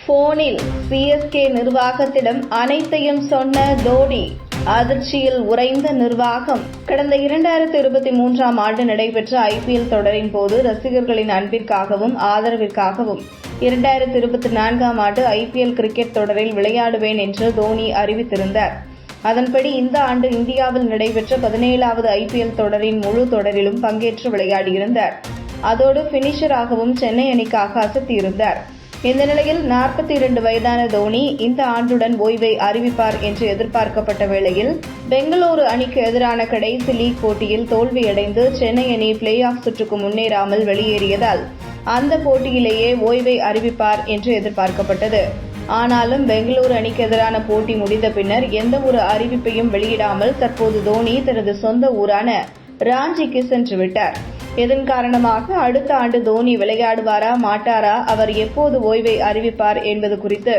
போனில் சிஎஸ்கே நிர்வாகத்திடம் அனைத்தையும் சொன்ன தோனி. அதிர்ச்சியில் உறைந்த நிர்வாகம். கடந்த 2023ஆம் ஆண்டு நடைபெற்ற ஐபிஎல் தொடரின் போது ரசிகர்களின் அன்பிற்காகவும் ஆதரவிற்காகவும் 2024ஆம் ஆண்டு ஐபிஎல் கிரிக்கெட் தொடரில் விளையாடுவேன் என்று தோனி அறிவித்திருந்தார். அதன்படி இந்த ஆண்டு இந்தியாவில் நடைபெற்ற 17வது ஐபிஎல் தொடரின் முழு தொடரிலும் பங்கேற்று விளையாடியிருந்தார். அதோடு பினிஷராகவும் சென்னை அணிக்காக அசத்தியிருந்தார். இந்த நிலையில் 42 வயதான தோனி இந்த ஆண்டுடன் ஓய்வை அறிவிப்பார் என்று எதிர்பார்க்கப்பட்ட வேளையில் பெங்களூரு அணிக்கு எதிரான கடைசி லீக் போட்டியில் தோல்வியடைந்து சென்னை அணி பிளே ஆஃப் சுற்றுக்கு முன்னேறாமல் வெளியேறியதால் அந்த போட்டியிலேயே ஓய்வை அறிவிப்பார் என்று எதிர்பார்க்கப்பட்டது. ஆனாலும் பெங்களூரு அணிக்கு எதிரான போட்டி முடிந்த பின்னர் எந்த ஒரு அறிவிப்பையும் வெளியிடாமல் தற்போது தோனி தனது சொந்த ஊரான ராஞ்சிக்கு சென்றுவிட்டார். இதன் காரணமாக அடுத்த ஆண்டு தோனி விளையாடுவாரா மாட்டாரா, அவர் எப்போது ஓய்வை அறிவிப்பார் என்பது குறித்து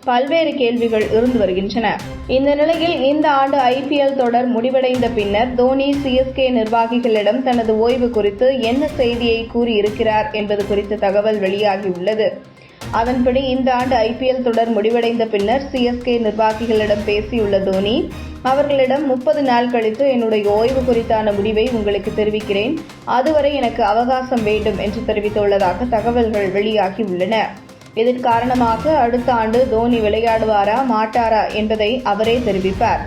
பல்வேறு கேள்விகள் இருந்து வருகின்றன. இந்த நிலையில் இந்த ஆண்டு ஐபிஎல் தொடர் முடிவடைந்த பின்னர் தோனி சிஎஸ்கே நிர்வாகிகளிடம் தனது ஓய்வு குறித்து என்ன செய்தியை கூறியிருக்கிறார் என்பது குறித்த தகவல் வெளியாகியுள்ளது. அதன்படி இந்த ஆண்டு ஐபிஎல் தொடர் முடிவடைந்த பின்னர் சிஎஸ்கே நிர்வாகிகளிடம் பேசியுள்ள தோனி, அவர்களிடம் 30 நாள் கழித்து என்னுடைய ஓய்வு குறித்தான முடிவை உங்களுக்கு தெரிவிக்கிறேன், அதுவரை எனக்கு அவகாசம் வேண்டும் என்று தெரிவித்துள்ளதாக தகவல்கள் வெளியாகியுள்ளன. இதன் காரணமாக அடுத்த ஆண்டு தோனி விளையாடுவாரா மாட்டாரா என்பதை அவரே தெரிவிப்பார்.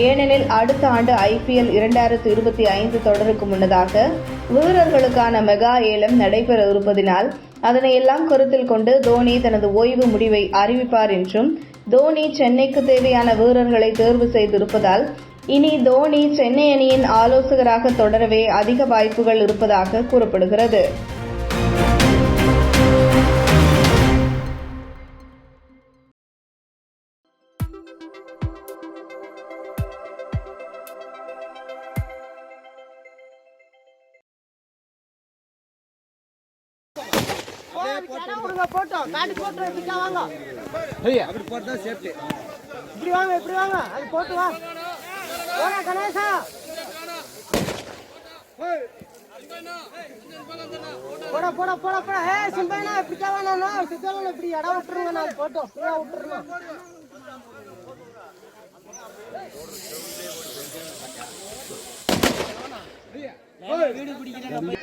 ஏனெனில் அடுத்த ஆண்டு ஐபிஎல் 2025 தொடருக்கு முன்னதாக வீரர்களுக்கான மெகா ஏலம் நடைபெற இருப்பதினால் அதனையெல்லாம் கருத்தில் கொண்டு தோனி தனது ஓய்வு முடிவை அறிவிப்பார் என்றும், தோனி சென்னைக்கு தேவையான வீரர்களை தேர்வு செய்திருப்பதால் இனி தோனி சென்னை அணியின் ஆலோசகராக தொடரவே அதிக வாய்ப்புகள் இருப்பதாக கூறப்படுகிறது. போட்டோம் காட்டி போட்டு வாங்க. அப்படி போட்டா சேஃப்டி. இப்படி வாங்க அது போட்டு வா. போடா கணேசா. போடா. சிம்பைனா இப்படி தாவனா சித்தாவனா இப்படி அட விட்டுருங்க நான் போட்டோம். விட்டுறணும். வீடு பிடிக்கிறேன்.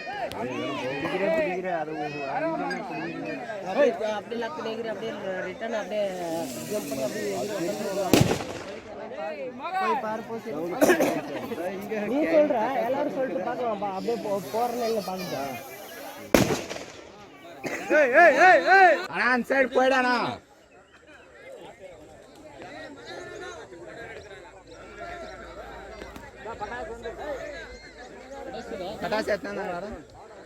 நீ சொல்ற எல்லாரும் சொல்லிட்டு பாக்கலாம்பா. அப்படியே போறேன்னு பாக்குங்க. சைடு போயிடானா பட்டாசு எத்தனை